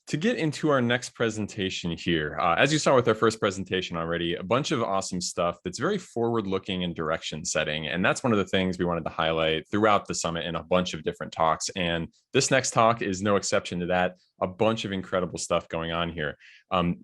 To get into our next presentation here, as you saw with our first presentation already, a bunch of awesome stuff that's very forward-looking and direction setting. And that's one of the things we wanted to highlight throughout the summit in a bunch of different talks. And this next talk is no exception to that. A bunch of incredible stuff going on here.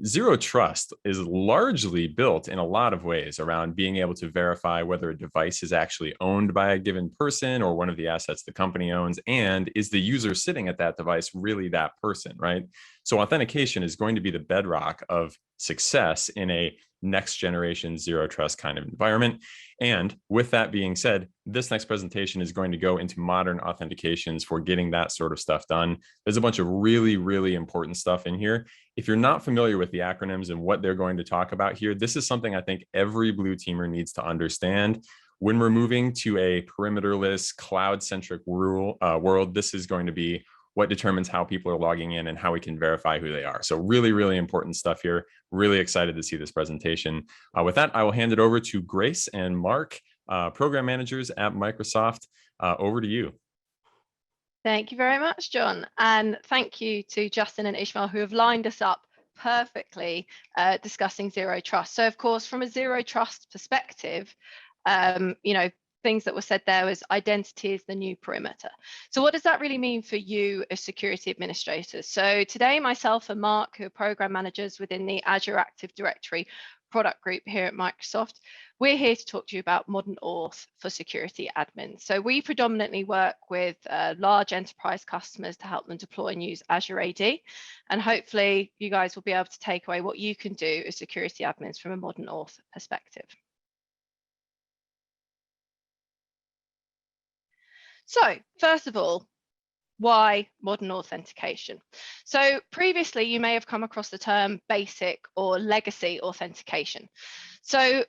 Zero Trust is largely built in a lot of ways around being able to verify whether a device is actually owned by a given person or one of the assets the company owns, and is the user sitting at that device really that person, right? So authentication is going to be the bedrock of success in a next generation zero trust kind of environment. And with that being said, this next presentation is going to go into modern authentications for getting that sort of stuff done. There's a bunch of really, really important stuff in here. If you're not familiar with the acronyms and what they're going to talk about here, this is something I think every blue teamer needs to understand. When we're moving to a perimeterless, cloud-centric world, this is going to be what determines how people are logging in and how we can verify who they are. So really, really important stuff here. Really excited to see this presentation. With that, I will hand it over to Grace and Mark, program managers at Microsoft. Over to you. Thank you very much, John. And thank you to Justin and Ishmael, who have lined us up perfectly discussing zero trust. So of course, from a zero trust perspective, things that were said there was identity is the new perimeter. So what does that really mean for you as security administrators? So today, myself and Mark, who are program managers within the Azure Active Directory product group here at Microsoft, we're here to talk to you about modern auth for security admins. So we predominantly work with large enterprise customers to help them deploy and use Azure AD. And hopefully you guys will be able to take away what you can do as security admins from a modern auth perspective. So first of all, why modern authentication? So previously, you may have come across the term basic or legacy authentication. So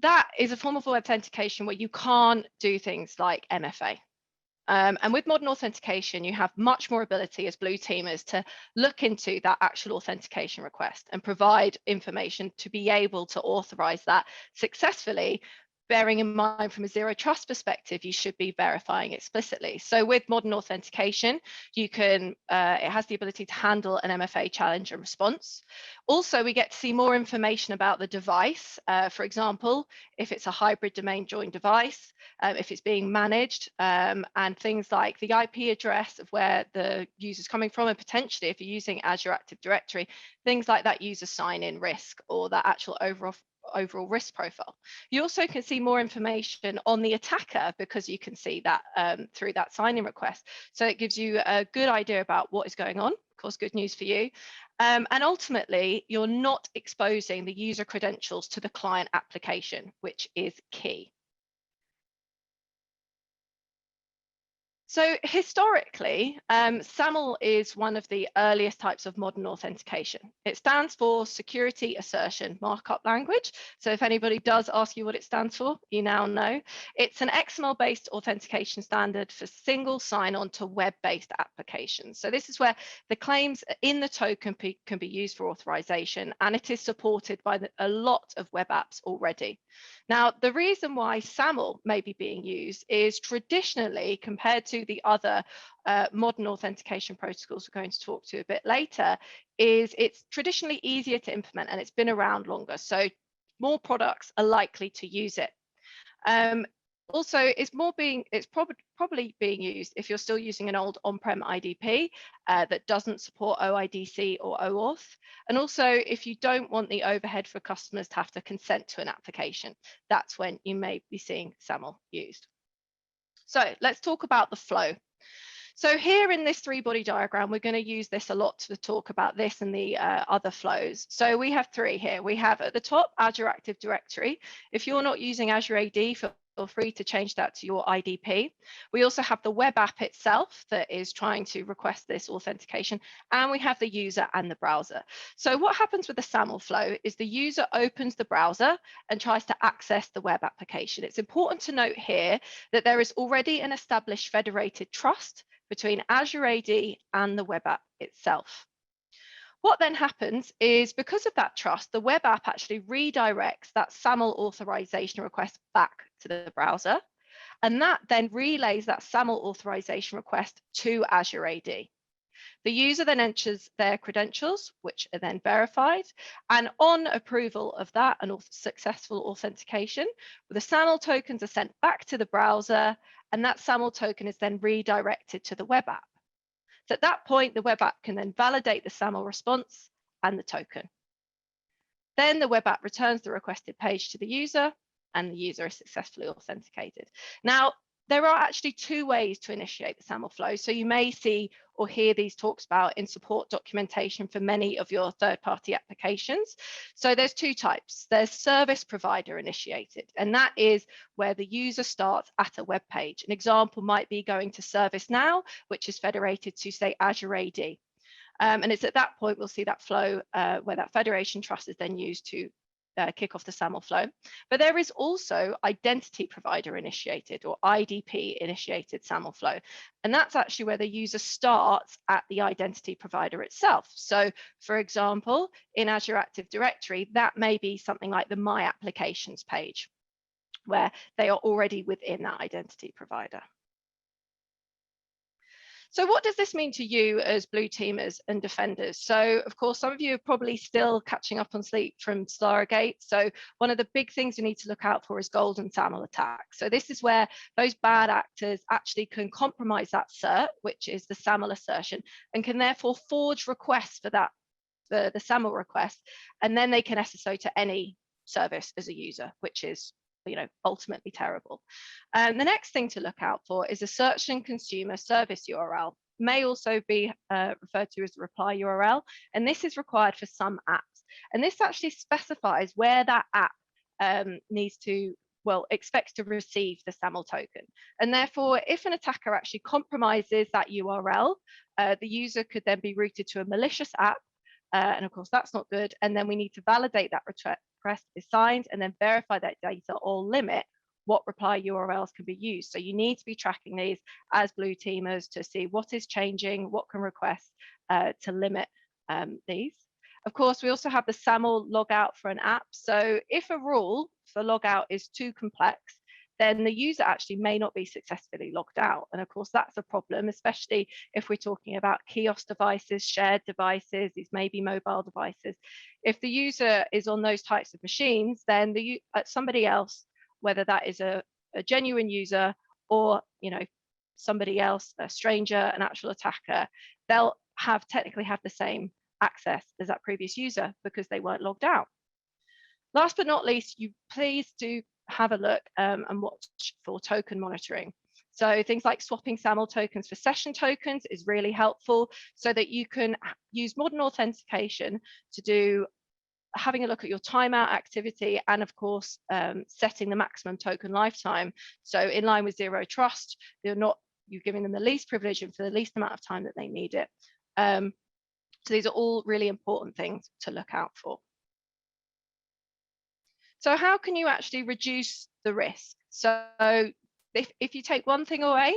that is a form of authentication where you can't do things like MFA. And with modern authentication, you have much more ability as blue teamers to look into that actual authentication request and provide information to be able to authorize that successfully. Bearing in mind from a zero trust perspective, you should be verifying explicitly. So with modern authentication, you can, it has the ability to handle an MFA challenge and response. Also, we get to see more information about the device. For example, if it's a hybrid domain joined device, if it's being managed, and things like the IP address of where the user's coming from, and potentially if you're using Azure Active Directory, things like that user sign-in risk or that actual overall risk profile. You also can see more information on the attacker because you can see that through that sign-in request. So it gives you a good idea about what is going on. Of course, good news for you. And ultimately, you're not exposing the user credentials to the client application, which is key. So historically, SAML is one of the earliest types of modern authentication. It stands for Security Assertion Markup Language. So if anybody does ask you what it stands for, you now know. It's an XML-based authentication standard for single sign-on to web-based applications. So this is where the claims in the token can be used for authorization, and it is supported by a lot of web apps already. Now, the reason why SAML may be being used is traditionally, compared to the other modern authentication protocols we're going to talk to a bit later, is it's traditionally easier to implement and it's been around longer. So more products are likely to use it. Also, it's probably being used if you're still using an old on-prem IDP that doesn't support OIDC or OAuth. And also, if you don't want the overhead for customers to have to consent to an application, that's when you may be seeing SAML used. So let's talk about the flow. So here in this three-body diagram, we're going to use this a lot to talk about this and the other flows. So we have three here. We have at the top, Azure Active Directory. If you're not using Azure AD, feel free to change that to your IDP. We also have the web app itself that is trying to request this authentication, and we have the user and the browser. So what happens with the SAML flow is the user opens the browser and tries to access the web application. It's important to note here that there is already an established federated trust between Azure AD and the web app itself. What then happens is, because of that trust, the web app actually redirects that SAML authorization request back to the browser, and that then relays that SAML authorization request to Azure AD. The user then enters their credentials, which are then verified. And on approval of that and successful authentication, the SAML tokens are sent back to the browser, and that SAML token is then redirected to the web app. So at that point, the web app can then validate the SAML response and the token. Then the web app returns the requested page to the user, and the user is successfully authenticated. Now, there are actually two ways to initiate the SAML flow. So you may see or hear these talks about in support documentation for many of your third-party applications. So there's two types. There's service provider initiated, and that is where the user starts at a web page. An example might be going to ServiceNow, which is federated to, say, Azure AD. And it's at that point we'll see that flow where that federation trust is then used to kick off the SAML flow. But there is also identity provider initiated or IDP initiated SAML flow. And that's actually where the user starts at the identity provider itself. So for example, in Azure Active Directory, that may be something like the My Applications page, where they are already within that identity provider. So what does this mean to you as blue teamers and defenders? So of course, some of you are probably still catching up on sleep from Stargate. So one of the big things we need to look out for is golden SAML attacks. So this is where those bad actors actually can compromise that cert, which is the SAML assertion, and can therefore forge requests for that, the SAML request, and then they can SSO to any service as a user, which is ultimately terrible. And the next thing to look out for is a search and consumer service URL, may also be referred to as the reply URL. And this is required for some apps. And this actually specifies where that app needs to, expects to receive the SAML token. And therefore, if an attacker actually compromises that URL, the user could then be routed to a malicious app. And of course, that's not good. And then we need to validate that request is signed and then verify that data or limit what reply URLs can be used. So you need to be tracking these as blue teamers to see what is changing, what can request to limit these. Of course, we also have the SAML logout for an app. So if a rule for logout is too complex, then the user actually may not be successfully logged out. And of course, that's a problem, especially if we're talking about kiosk devices, shared devices, these may be mobile devices. If the user is on those types of machines, then somebody else, whether that is a genuine user or somebody else, a stranger, an actual attacker, they'll technically have the same access as that previous user because they weren't logged out. Last but not least, you please do have a look and watch for token monitoring. So things like swapping SAML tokens for session tokens is really helpful so that you can use modern authentication to do having a look at your timeout activity and of course setting the maximum token lifetime. So in line with zero trust, you're giving them the least privilege and for the least amount of time that they need it. So these are all really important things to look out for. So how can you actually reduce the risk? So if you take one thing away,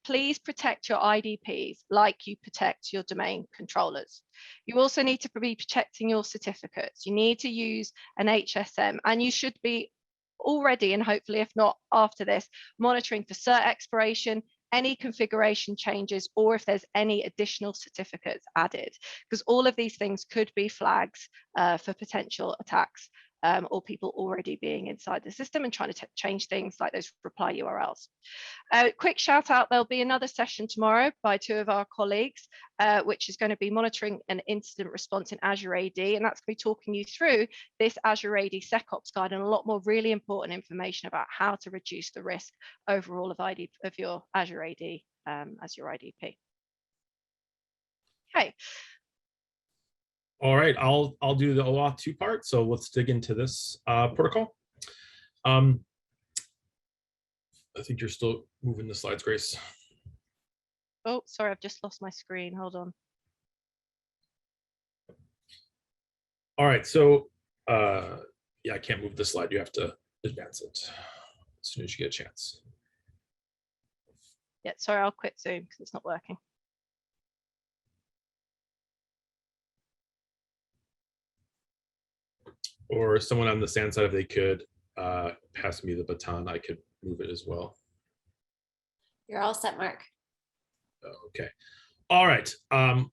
please protect your IDPs like you protect your domain controllers. You also need to be protecting your certificates. You need to use an HSM, and you should be already, and hopefully if not after this, monitoring for cert expiration, any configuration changes, or if there's any additional certificates added, because all of these things could be flags for potential attacks. Or people already being inside the system and trying to change things like those reply URLs. Quick shout out, there'll be another session tomorrow by two of our colleagues, which is going to be monitoring an incident response in Azure AD, and that's going to be talking you through this Azure AD SecOps guide and a lot more really important information about how to reduce the risk overall of your Azure AD as your IDP. Okay. All right, I'll do the OAuth 2 part. So let's dig into this protocol. I think you're still moving the slides, Grace. Oh, sorry, I've just lost my screen. Hold on. All right, so yeah, I can't move the slide. You have to advance it as soon as you get a chance. Yeah, sorry, I'll quit Zoom because it's not working. Or someone on the SAN side, if they could pass me the baton, I could move it as well. You're all set, Mark. Okay. All right.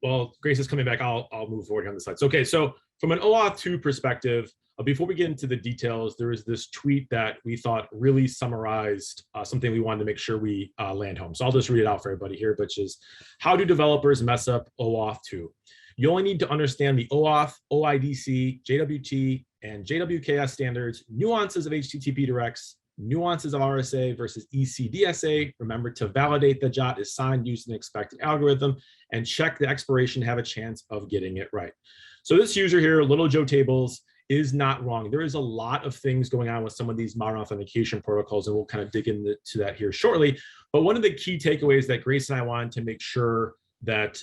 Well, Grace is coming back. I'll move forward on the slides. Okay, so from an OAuth 2 perspective, before we get into the details, there is this tweet that we thought really summarized something we wanted to make sure we land home. So I'll just read it out for everybody here, which is, how do developers mess up OAuth 2? You only need to understand the OAuth, OIDC, JWT, and JWKS standards, nuances of HTTP directs, nuances of RSA versus ECDSA. Remember to validate the JOT is signed using the expected algorithm, and check the expiration to have a chance of getting it right. So this user here, Little Joe Tables, is not wrong. There is a lot of things going on with some of these modern authentication protocols, and we'll kind of dig into that here shortly. But one of the key takeaways that Grace and I wanted to make sure that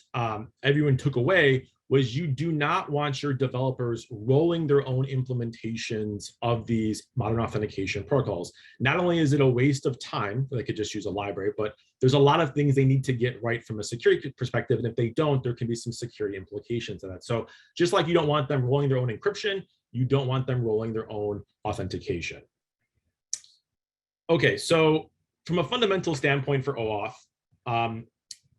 everyone took away was, you do not want your developers rolling their own implementations of these modern authentication protocols. Not only is it a waste of time, they could just use a library, but there's a lot of things they need to get right from a security perspective. And if they don't, there can be some security implications of that. So just like you don't want them rolling their own encryption, you don't want them rolling their own authentication. Okay, so from a fundamental standpoint for OAuth,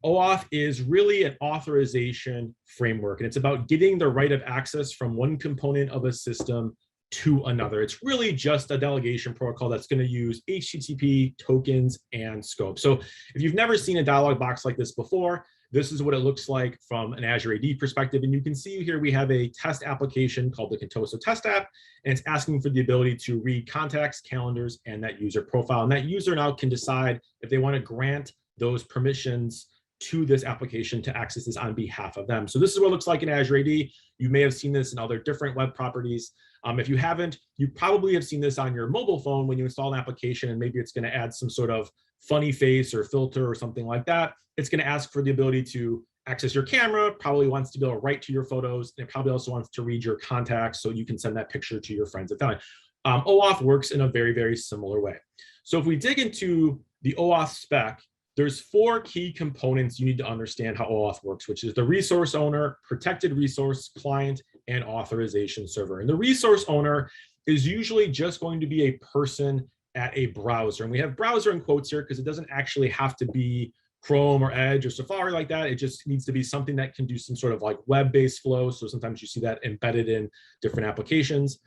OAuth is really an authorization framework, and it's about getting the right of access from one component of a system to another. It's really just a delegation protocol that's going to use HTTP tokens and scope. So if you've never seen a dialog box like this before, this is what it looks like from an Azure AD perspective. And you can see here we have a test application called the Contoso Test App, and it's asking for the ability to read contacts, calendars, and that user profile. And that user now can decide if they want to grant those permissions to this application to access this on behalf of them. So this is what it looks like in Azure AD. You may have seen this in other different web properties. If you haven't, you probably have seen this on your mobile phone when you install an application, and maybe it's going to add some sort of funny face or filter or something like that. It's going to ask for the ability to access your camera, probably wants to be able to write to your photos, and it probably also wants to read your contacts so you can send that picture to your friends and family. OAuth works in a very, very similar way. So if we dig into the OAuth spec, there's 4 key components you need to understand how OAuth works, which is the resource owner, protected resource, client, and authorization server. And the resource owner is usually just going to be a person at a browser. And we have browser in quotes here because it doesn't actually have to be Chrome or Edge or Safari like that. It just needs to be something that can do some sort of like web-based flow. So sometimes you see that embedded in different applications.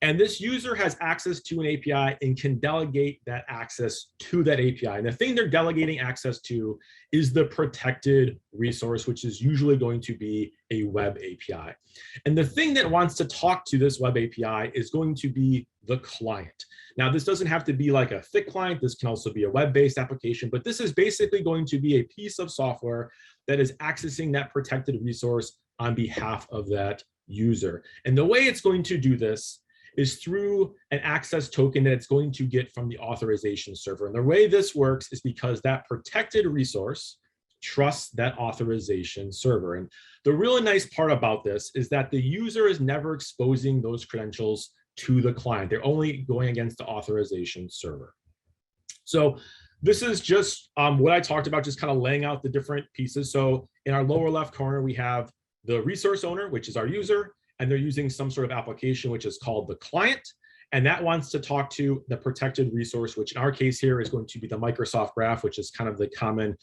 And this user has access to an API and can delegate that access to that API. And the thing they're delegating access to is the protected resource, which is usually going to be a web API. And the thing that wants to talk to this web API is going to be the client. Now, this doesn't have to be like a thick client. This can also be a web-based application, but this is basically going to be a piece of software that is accessing that protected resource on behalf of that user. And the way it's going to do this is through an access token that it's going to get from the authorization server. And the way this works is because that protected resource trusts that authorization server. And the really nice part about this is that the user is never exposing those credentials to the client. They're only going against the authorization server. So this is just what I talked about, just kind of laying out the different pieces. So in our lower left corner, we have the resource owner, which is our user, and they're using some sort of application, which is called the client. And that wants to talk to the protected resource, which in our case here is going to be the Microsoft Graph, which is kind of the common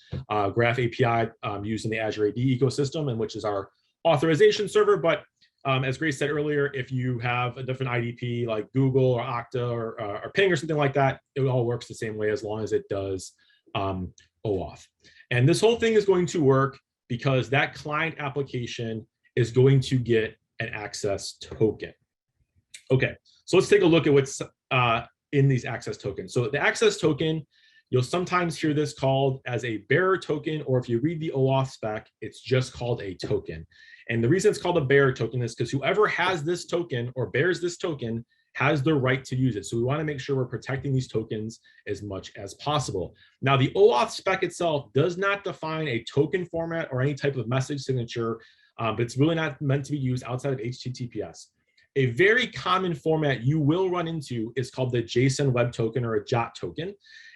Graph API used in the Azure AD ecosystem, and which is our authorization server. But as Grace said earlier, if you have a different IDP like Google or Okta or Ping or something like that, it all works the same way as long as it does OAuth. And this whole thing is going to work because that client application is going to get an access token. Okay, so let's take a look at what's in these access tokens. So the access token, you'll sometimes hear this called as a bearer token, or if you read the OAuth spec, it's just called a token. And the reason it's called a bearer token is because whoever has this token or bears this token has the right to use it. So we want to make sure we're protecting these tokens as much as possible. Now, the OAuth spec itself does not define a token format or any type of message signature, but it's really not meant to be used outside of HTTPS. A very common format you will run into is called the JSON web token or a JOT token.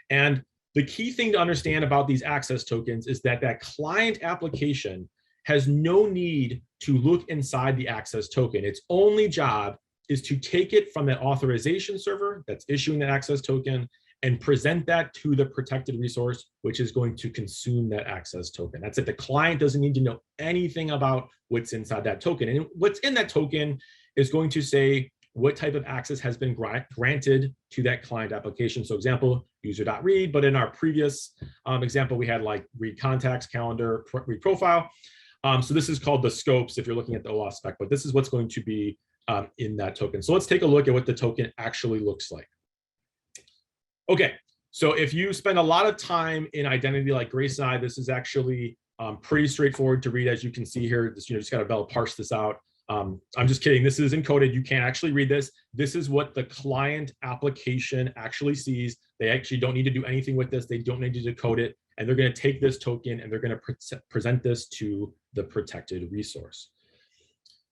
And the key thing to understand about these access tokens is that that client application has no need to look inside the access token. Its only job is to take it from that authorization server that's issuing the access token and present that to the protected resource, which is going to consume that access token. That's it. The client doesn't need to know anything about what's inside that token. And what's in that token is going to say what type of access has been granted to that client application. So example, user.read, but in our previous example, we had like read contacts, calendar, read profile. So this is called the scopes if you're looking at the OAuth spec, but this is what's going to be in that token. So let's take a look at what the token actually looks like. Okay, so if you spend a lot of time in identity like Grace and I, this is actually pretty straightforward to read. As you can see here, this, just got to parse this out. I'm just kidding. This is encoded. You can't actually read this. This is what the client application actually sees. They actually don't need to do anything with this. They don't need to decode it. And they're going to take this token and they're going to present this to the protected resource.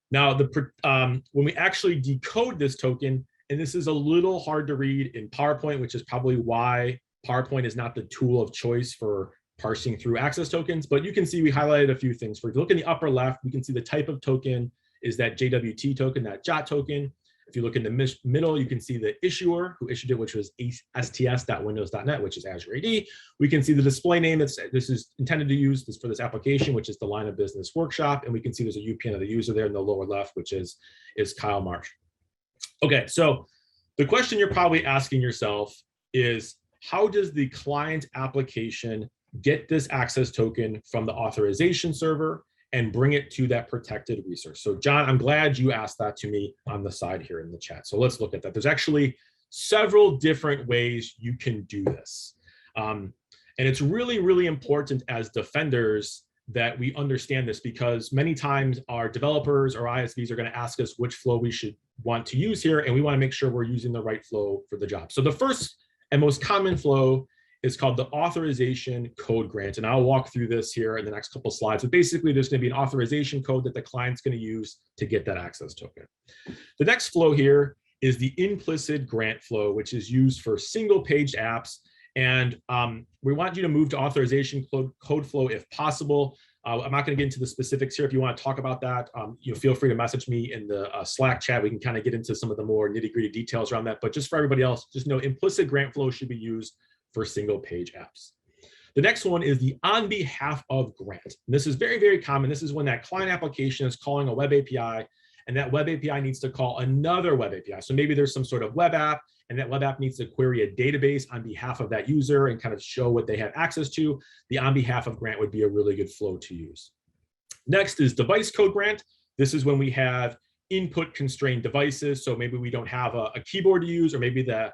Now, when we actually decode this token, and this is a little hard to read in PowerPoint, which is probably why PowerPoint is not the tool of choice for parsing through access tokens, but you can see we highlighted a few things. If you look in the upper left, we can see the type of token is that JWT token, that JOT token. If you look in the middle, you can see the issuer who issued it, which was sts.windows.net, which is Azure AD. We can see the display name. This is intended to use this for this application, which is the line of business workshop. And we can see there's a UPN of the user there in the lower left, which is Kyle Marsh. Okay, so the question you're probably asking yourself is, how does the client application get this access token from the authorization server and bring it to that protected resource? So John, I'm glad you asked that to me on the side here in the chat. So let's look at that. There's actually several different ways you can do this. And it's really, really important as defenders that we understand this, because many times our developers or ISVs are going to ask us which flow we should want to use here, and we want to make sure we're using the right flow for the job. So the first and most common flow is called the authorization code grant. And I'll walk through this here in the next couple of slides. But basically, there's going to be an authorization code that the client's going to use to get that access token. The next flow here is the implicit grant flow, which is used for single-page apps. And we want you to move to authorization code flow if possible. I'm not going to get into the specifics here. If you want to talk about that, feel free to message me in the Slack chat. We can kind of get into some of the more nitty-gritty details around that. But just for everybody else, just know implicit grant flow should be used for single-page apps. The next one is the on behalf of grant. And this is very, very common. This is when that client application is calling a web API, and that web API needs to call another web API. So maybe there's some sort of web app, and that web app needs to query a database on behalf of that user and kind of show what they have access to. The on behalf of grant would be a really good flow to use. Next is device code grant. This is when we have input constrained devices. So maybe we don't have a keyboard to use, or maybe the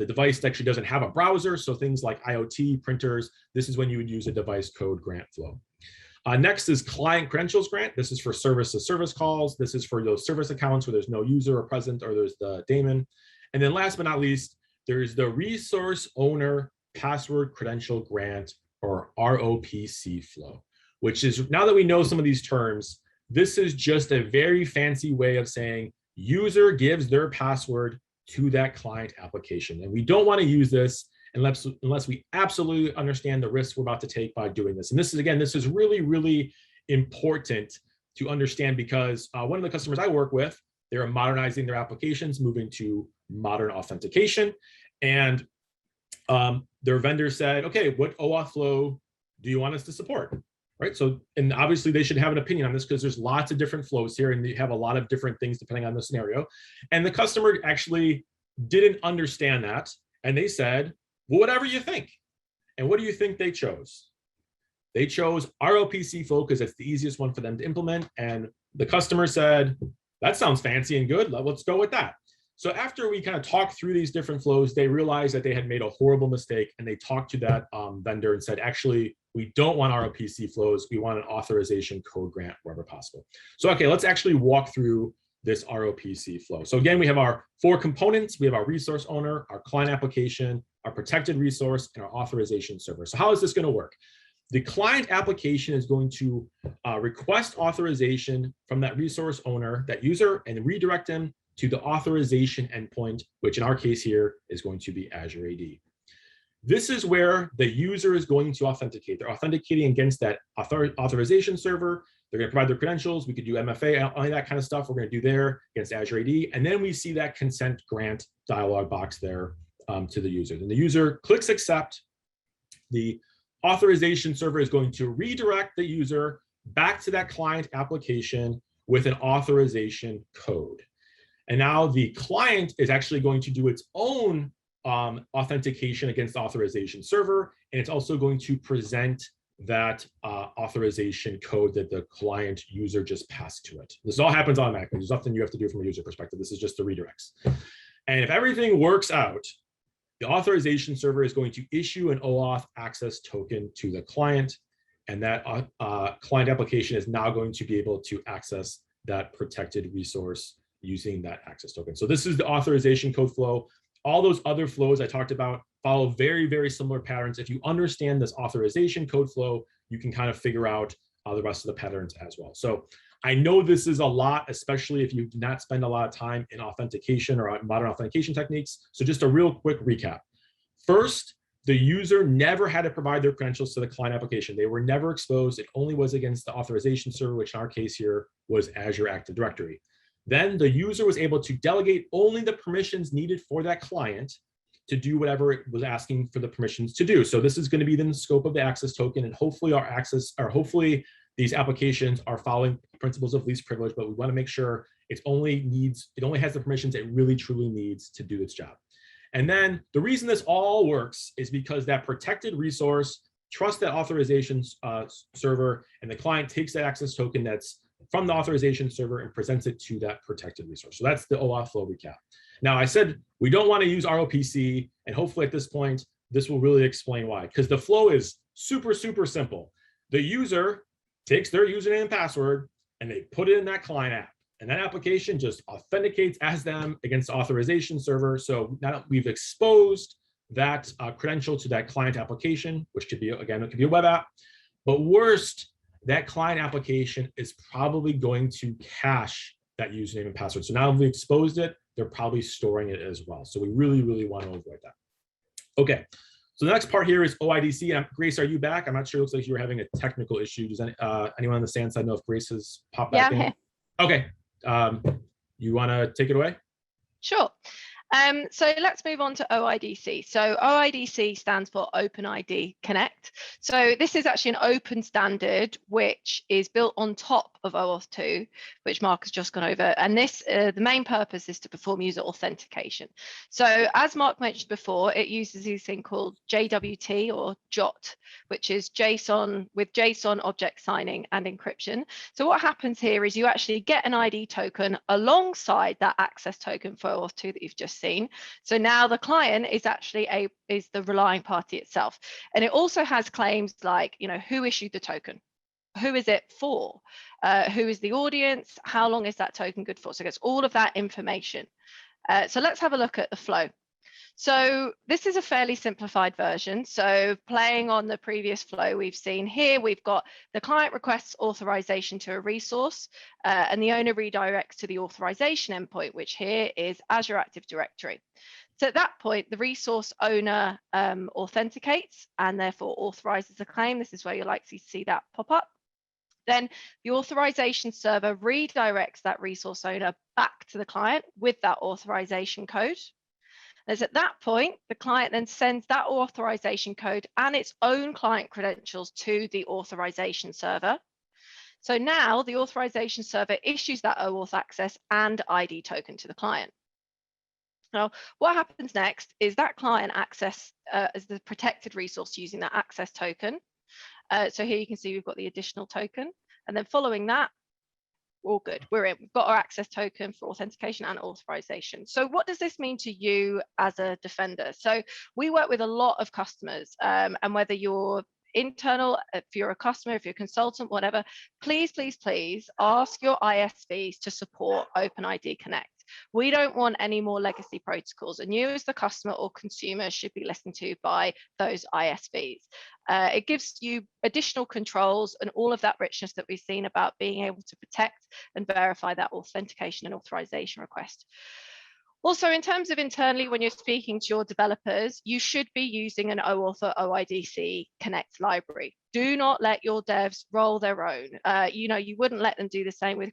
device actually doesn't have a browser. So things like IoT, printers, this is when you would use a device code grant flow. Next is client credentials grant. This is for service-to-service calls. This is for those service accounts where there's no user or present, or there's the daemon. And then last but not least, there's the resource owner password credential grant, or ROPC flow, which is, now that we know some of these terms, this is just a very fancy way of saying user gives their password to that client application. And we don't want to use this unless we absolutely understand the risks we're about to take by doing this. And this is, again, this is really, really important to understand, because one of the customers I work with, they're modernizing their applications, moving to modern authentication. And their vendor said, okay, what OAuth flow do you want us to support? Right. So, and obviously they should have an opinion on this, because there's lots of different flows here and you have a lot of different things depending on the scenario. And the customer actually didn't understand that. And they said, well, whatever you think. And what do you think they chose? They chose ROPC flow because it's the easiest one for them to implement. And the customer said, that sounds fancy and good. Let's go with that. So after we kind of talked through these different flows, they realized that they had made a horrible mistake, and they talked to that vendor and said, actually, we don't want ROPC flows. We want an authorization code grant wherever possible. So, okay, let's actually walk through this ROPC flow. So again, we have our 4 components. We have our resource owner, our client application, our protected resource, and our authorization server. So how is this going to work? The client application is going to request authorization from that resource owner, that user, and redirect them to the authorization endpoint, which in our case here is going to be Azure AD. This is where the user is going to authenticate. They're authenticating against that authorization server. They're going to provide their credentials. We could do MFA, all that kind of stuff we're going to do there against Azure AD. And then we see that consent grant dialog box there to the user. Then the user clicks accept. The authorization server is going to redirect the user back to that client application with an authorization code. And now the client is actually going to do its own authentication against the authorization server, and it's also going to present that authorization code that the client user just passed to it. This all happens automatically. There's nothing you have to do from a user perspective. This is just the redirects. And if everything works out, the authorization server is going to issue an OAuth access token to the client, and that client application is now going to be able to access that protected resource using that access token. So this is the authorization code flow. All those other flows I talked about follow very, very similar patterns. If you understand this authorization code flow, you can kind of figure out the rest of the patterns as well. So I know this is a lot, especially if you do not spend a lot of time in authentication or modern authentication techniques. So just a real quick recap. First, the user never had to provide their credentials to the client application. They were never exposed. It only was against the authorization server, which in our case here was Azure Active Directory. Then the user was able to delegate only the permissions needed for that client to do whatever it was asking for the permissions to do. So this is going to be in the scope of the access token, and hopefully hopefully these applications are following principles of least privilege, but we want to make sure it only has the permissions it really truly needs to do its job. And then the reason this all works is because that protected resource trusts that authorization server, and the client takes that access token that's from the authorization server and presents it to that protected resource. So that's the OAuth flow recap. Now I said we don't want to use ROPC, and hopefully at this point, this will really explain why, because the flow is super, super simple. The user takes their username and password and they put it in that client app, and that application just authenticates as them against the authorization server. So now we've exposed that credential to that client application, which could be, again, it could be a web app, but worst, that client application is probably going to cache that username and password. So now we exposed it, they're probably storing it as well. So we really, really want to avoid that. Okay, so the next part here is OIDC. Grace, are you back? I'm not sure, it looks like you were having a technical issue. Does anyone on the stand side know if Grace has popped back in? Yeah, I'm here. Okay, you want to take it away? Sure. So let's move on to OIDC. So OIDC stands for OpenID Connect. So this is actually an open standard which is built on top of OAuth 2, which Mark has just gone over. And this, the main purpose is to perform user authentication. So as Mark mentioned before, it uses this thing called JWT or JOT, which is JSON with JSON object signing and encryption. So what happens here is you actually get an ID token alongside that access token for OAuth 2 that you've just seen. So now the client is actually is the relying party itself. And it also has claims like, who issued the token? Who is it for? Who is the audience? How long is that token good for? So it gets all of that information. So let's have a look at the flow. So this is a fairly simplified version. So playing on the previous flow we've seen here, we've got the client requests authorization to a resource, and the owner redirects to the authorization endpoint, which here is Azure Active Directory. So at that point, the resource owner authenticates and therefore authorizes the claim. This is where you're likely to see that pop up. Then the authorization server redirects that resource owner back to the client with that authorization code. As at that point, the client then sends that authorization code and its own client credentials to the authorization server. So now the authorization server issues that OAuth access and ID token to the client. Now, what happens next is that client access as the protected resource using that access token. So here you can see we've got the additional token. And then following that, all good, we're in. We've got our access token for authentication and authorization. So what does this mean to you as a defender? So we work with a lot of customers, and whether you're internal, if you're a customer, if you're a consultant, whatever, please, please, please ask your ISVs to support OpenID Connect. We don't want any more legacy protocols, and you as the customer or consumer should be listened to by those ISVs. It gives you additional controls and all of that richness that we've seen about being able to protect and verify that authentication and authorization request. Also, in terms of internally, when you're speaking to your developers, you should be using an OAuth or OIDC Connect library. Do not let your devs roll their own. You wouldn't let them do the same with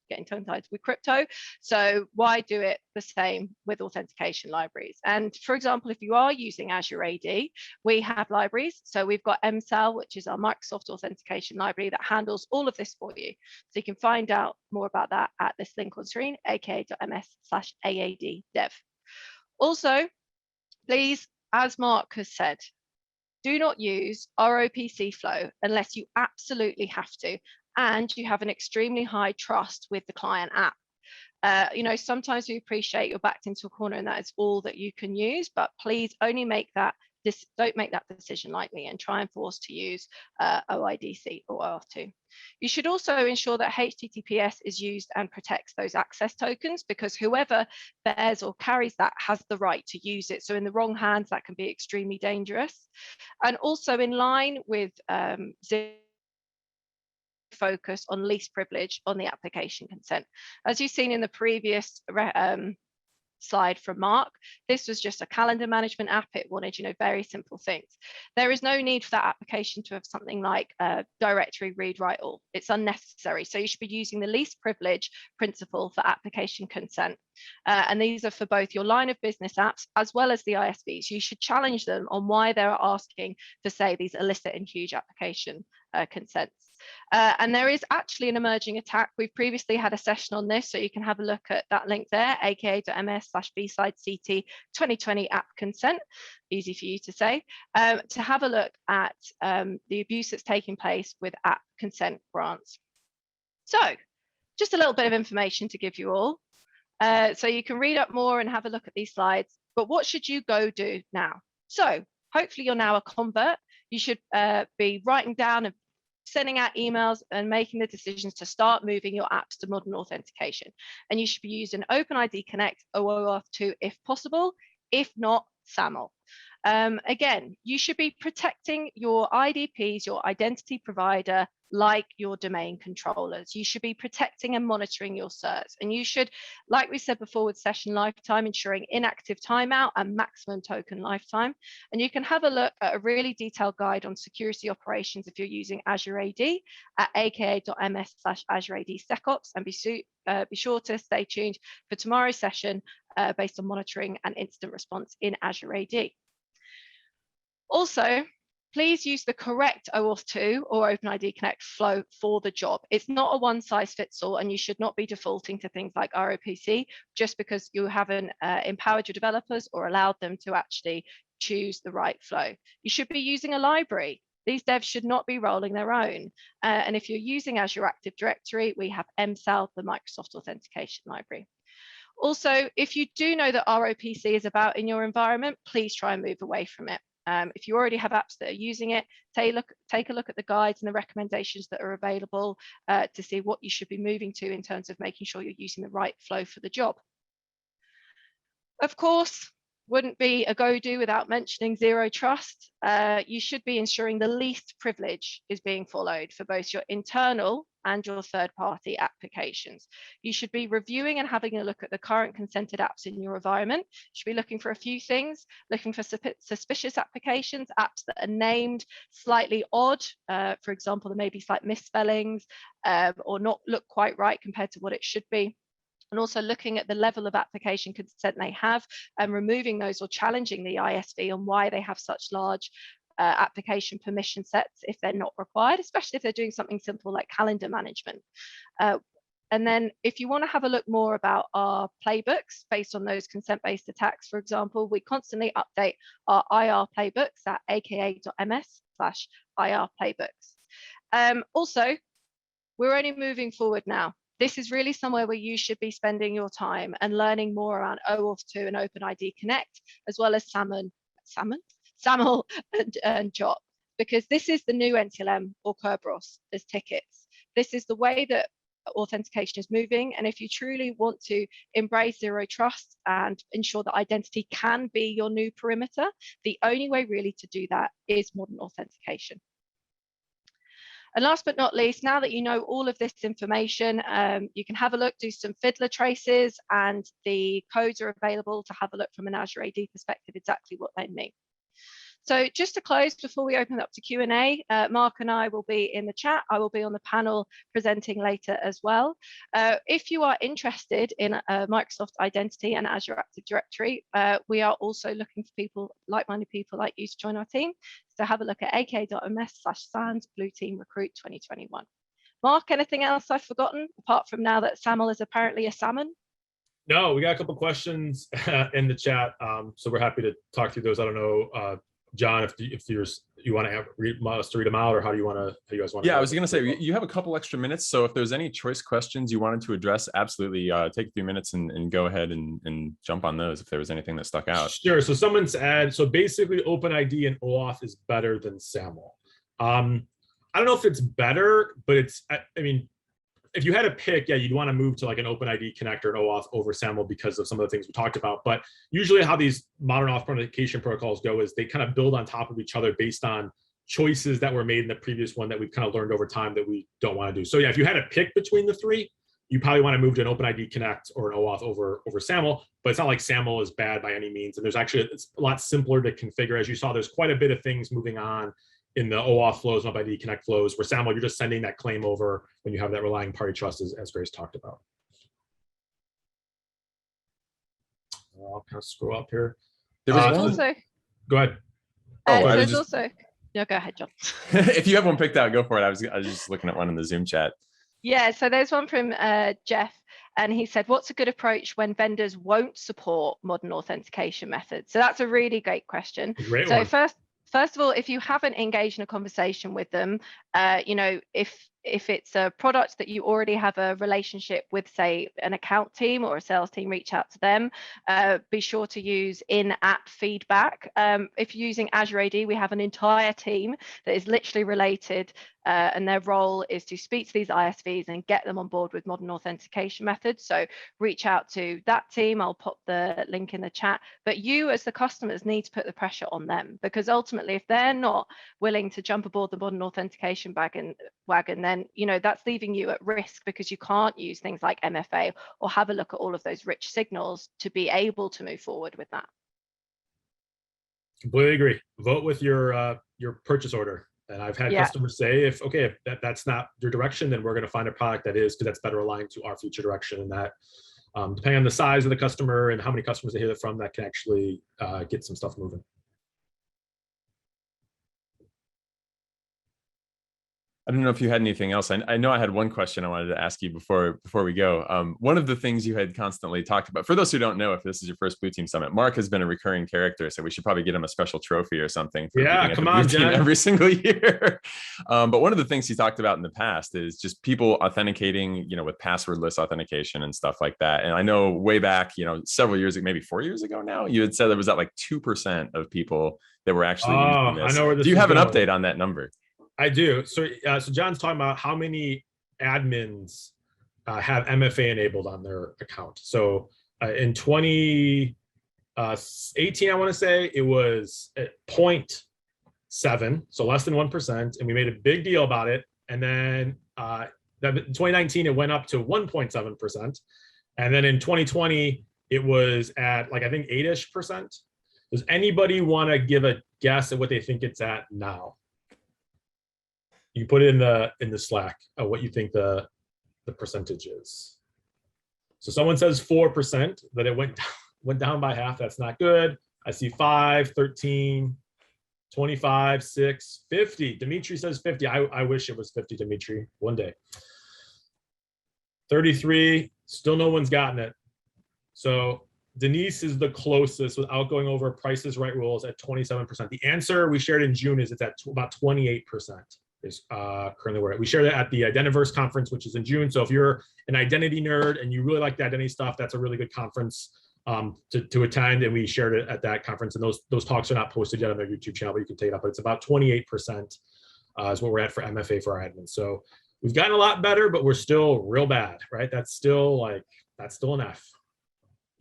getting tongue-tied with crypto. So why do it the same with authentication libraries? And for example, if you are using Azure AD, we have libraries. So we've got MSAL, which is our Microsoft Authentication library that handles all of this for you. So you can find out more about that at this link on screen, aka.ms/AAD-dev. Also, please, as Mark has said, do not use ROPC flow unless you absolutely have to, and you have an extremely high trust with the client app. You know, sometimes we appreciate you're backed into a corner and that is all that you can use, but please only make that don't make that decision lightly and try and force to use OIDC or OAuth 2. You should also ensure that HTTPS is used and protects those access tokens, because whoever bears or carries that has the right to use it. So in the wrong hands, that can be extremely dangerous. And also in line with focus on least privilege on the application consent. As you've seen in the previous slide from Mark, this was just a calendar management app. It wanted, you know, very simple things. There is no need for that application to have something like a directory read write all. It's unnecessary. So you should be using the least privilege principle for application consent. And these are for both your line of business apps as well as the ISVs. You should challenge them on why they're asking for, say, these illicit and huge application consents. And there is actually an emerging attack. We've previously had a session on this, so you can have a look at that link there, aka.ms/bside-ct 2020 app consent, easy for you to say, to have a look at the abuse that's taking place with app consent grants. So just a little bit of information to give you all. So you can read up more and have a look at these slides, but what should you go do now? So hopefully you're now a convert. You should be writing down and sending out emails and making the decisions to start moving your apps to modern authentication. And you should be using OpenID Connect or OAuth 2 if possible, if not SAML. Again, you should be protecting your IDPs, your identity provider, like your domain controllers. You should be protecting and monitoring your certs. And you should, like we said before with session lifetime, ensuring inactive timeout and maximum token lifetime. And you can have a look at a really detailed guide on security operations if you're using Azure AD at aka.ms/AzureAD-SecOps, and be sure to stay tuned for tomorrow's session based on monitoring and incident response in Azure AD. Also, please use the correct OAuth 2 or OpenID Connect flow for the job. It's not a one-size-fits-all, and you should not be defaulting to things like ROPC just because you haven't empowered your developers or allowed them to actually choose the right flow. You should be using a library. These devs should not be rolling their own. And if you're using Azure Active Directory, we have MSAL, the Microsoft Authentication library. Also, if you do know that ROPC is about in your environment, please try and move away from it. If you already have apps that are using it, take a look at the guides and the recommendations that are available to see what you should be moving to in terms of making sure you're using the right flow for the job. Of course, wouldn't be a go-do without mentioning zero trust. You should be ensuring the least privilege is being followed for both your internal and your third-party applications. You should be reviewing and having a look at the current consented apps in your environment. You should be looking for a few things, looking for suspicious applications, apps that are named slightly odd. For example, there may be slight misspellings or not look quite right compared to what it should be. And also looking at the level of application consent they have and removing those or challenging the ISV on why they have such large application permission sets if they're not required, especially if they're doing something simple like calendar management. And then if you want to have a look more about our playbooks based on those consent-based attacks, for example, we constantly update our IR playbooks at aka.ms/IR playbooks. Also, we're only moving forward now. This is really somewhere where you should be spending your time and learning more around OAuth 2 and OpenID Connect, as well as SAML and JOT, because this is the new NTLM or Kerberos as tickets. This is the way that authentication is moving. And if you truly want to embrace zero trust and ensure that identity can be your new perimeter, the only way really to do that is modern authentication. And last but not least, now that you know all of this information, you can have a look, do some fiddler traces, and the codes are available to have a look from an Azure AD perspective exactly what they mean. So just to close, before we open up to Q&A, Mark and I will be in the chat. I will be on the panel presenting later as well. If you are interested in Microsoft Identity and Azure Active Directory, we are also looking for people, like-minded people like you, to join our team. So have a look at ak.ms/sans Blue Team Recruit 2021. Mark, anything else I've forgotten, apart from now that SAML is apparently a salmon? No, we got a couple questions in the chat, so we're happy to talk through those. I don't know, John, if you want to read them out, or how do you guys want to? Yeah, I was going to say, you have a couple extra minutes, so if there's any choice questions you wanted to address, absolutely take a few minutes and go ahead and jump on those if there was anything that stuck out. Sure. So someone's add, so basically OpenID and OAuth is better than SAML. I don't know if it's better, but it's, I mean, if you had to pick, yeah, you'd want to move to like an OpenID Connect or an OAuth over SAML because of some of the things we talked about. But usually how these modern authentication protocols go is they kind of build on top of each other based on choices that were made in the previous one that we've kind of learned over time that we don't want to do. So yeah, if you had to pick between the three, you probably want to move to an OpenID Connect or an OAuth over SAML, but it's not like SAML is bad by any means. And there's actually, it's a lot simpler to configure. As you saw, there's quite a bit of things moving on in the OAuth flows and OpenID Connect flows, where SAML, you're just sending that claim over when you have that relying party trust, as Grace talked about. I'll kind of scroll up here. There was also. Go ahead. There's also. Yeah, go ahead, John. If you have one picked out, go for it. I was just looking at one in the Zoom chat. Yeah, so there's one from Jeff, and he said, what's a good approach when vendors won't support modern authentication methods? So that's a really great question. Great one. First of all, if you haven't engaged in a conversation with them, you know, if it's a product that you already have a relationship with, say, an account team or a sales team, reach out to them. Be sure to use in-app feedback. If you're using Azure AD, we have an entire team that is literally related, and their role is to speak to these ISVs and get them on board with modern authentication methods. So reach out to that team. I'll pop the link in the chat. But you as the customers need to put the pressure on them, because ultimately, if they're not willing to jump aboard the modern authentication wagon, then you know that's leaving you at risk, because you can't use things like MFA or have a look at all of those rich signals to be able to move forward with that. Completely agree. Vote with your purchase order. And I've had customers say, if that's not your direction, then we're going to find a product that is, because that's better aligned to our future direction. And that, depending on the size of the customer and how many customers they hear it from, that can actually get some stuff moving. I don't know if you had anything else. I know I had one question I wanted to ask you before we go. One of the things you had constantly talked about, for those who don't know, if this is your first Blue Team Summit, Mark has been a recurring character, so we should probably get him a special trophy or something for being at the Blue Team every single year. But one of the things he talked about in the past is just people authenticating, you know, with passwordless authentication and stuff like that. And I know way back, you know, several years ago, maybe 4 years ago now, you had said there was at like 2% of people that were actually using this. I know where this Do you have going. an update on that number? I do. So John's talking about how many admins have MFA enabled on their account. So in 2018, I want to say it was at 0.7, so less than 1%, and we made a big deal about it. And then in 2019, it went up to 1.7%, and then in 2020, it was at like I think 8-ish%. Does anybody want to give a guess at what they think it's at now? You put it in the Slack what you think the percentage is. So someone says 4%, that it went down by half. That's not good. I see 5, 13, 25, 6, 50. Dimitri says 50. I wish it was 50, Dimitri, one day. 33, still no one's gotten it. So Denise is the closest without going over Price is Right rules at 27%. The answer we shared in June is it's at about 28%. Is currently where we shared it at the Identiverse conference, which is in June. So if you're an identity nerd and you really like the identity stuff, that's a really good conference to attend. And we shared it at that conference. And those talks are not posted yet on their YouTube channel, but you can take it up. But it's about 28% is what we're at for MFA for our admins. So we've gotten a lot better, but we're still real bad, right? That's still an F.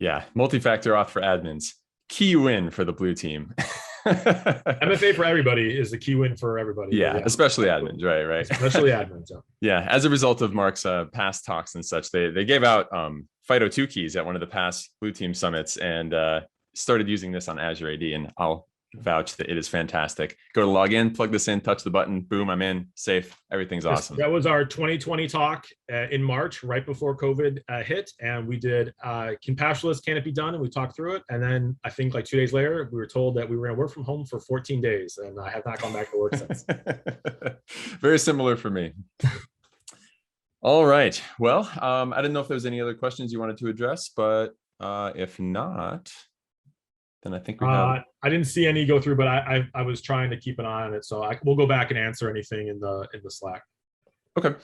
Yeah, multi-factor auth for admins. Key win for the Blue Team. MFA for everybody is the key win for everybody. Yeah, especially admins, right? Especially admins. Yeah, as a result of Mark's past talks and such, they gave out FIDO2 keys at one of the past Blue Team summits and started using this on Azure AD. And I'll vouch that it is fantastic. Go to log in, plug this in, touch the button, boom, I'm in, safe. Everything's awesome. That was our 2020 talk in March, right before COVID hit. And we did, can passwordless, can it be done? And we talked through it. And then I think like 2 days later, we were told that we were gonna work from home for 14 days. And I have not gone back to work since. Very similar for me. All right. Well, I didn't know if there was any other questions you wanted to address, but if not, then I think we have. I didn't see any go through, but I was trying to keep an eye on it, so we'll go back and answer anything in the Slack. Okay.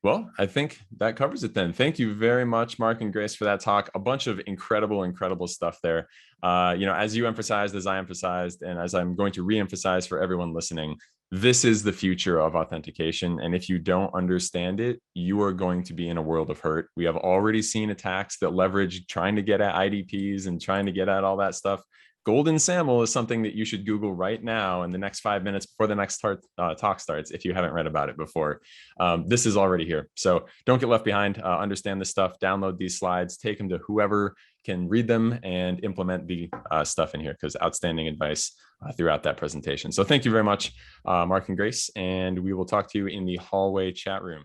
Well, I think that covers it then. Thank you very much, Mark and Grace, for that talk. A bunch of incredible stuff there. As you emphasized, as I emphasized, and as I'm going to re-emphasize for everyone listening, this is the future of authentication. And if you don't understand it, you are going to be in a world of hurt. We have already seen attacks that leverage trying to get at IDPs and trying to get at all that stuff. Golden SAML is something that you should Google right now in the next 5 minutes before the next talk starts if you haven't read about it before. This is already here. So don't get left behind. Understand this stuff. Download these slides. Take them to whoever can read them and implement the stuff in here, because outstanding advice throughout that presentation. So thank you very much, Mark and Grace, and we will talk to you in the hallway chat room.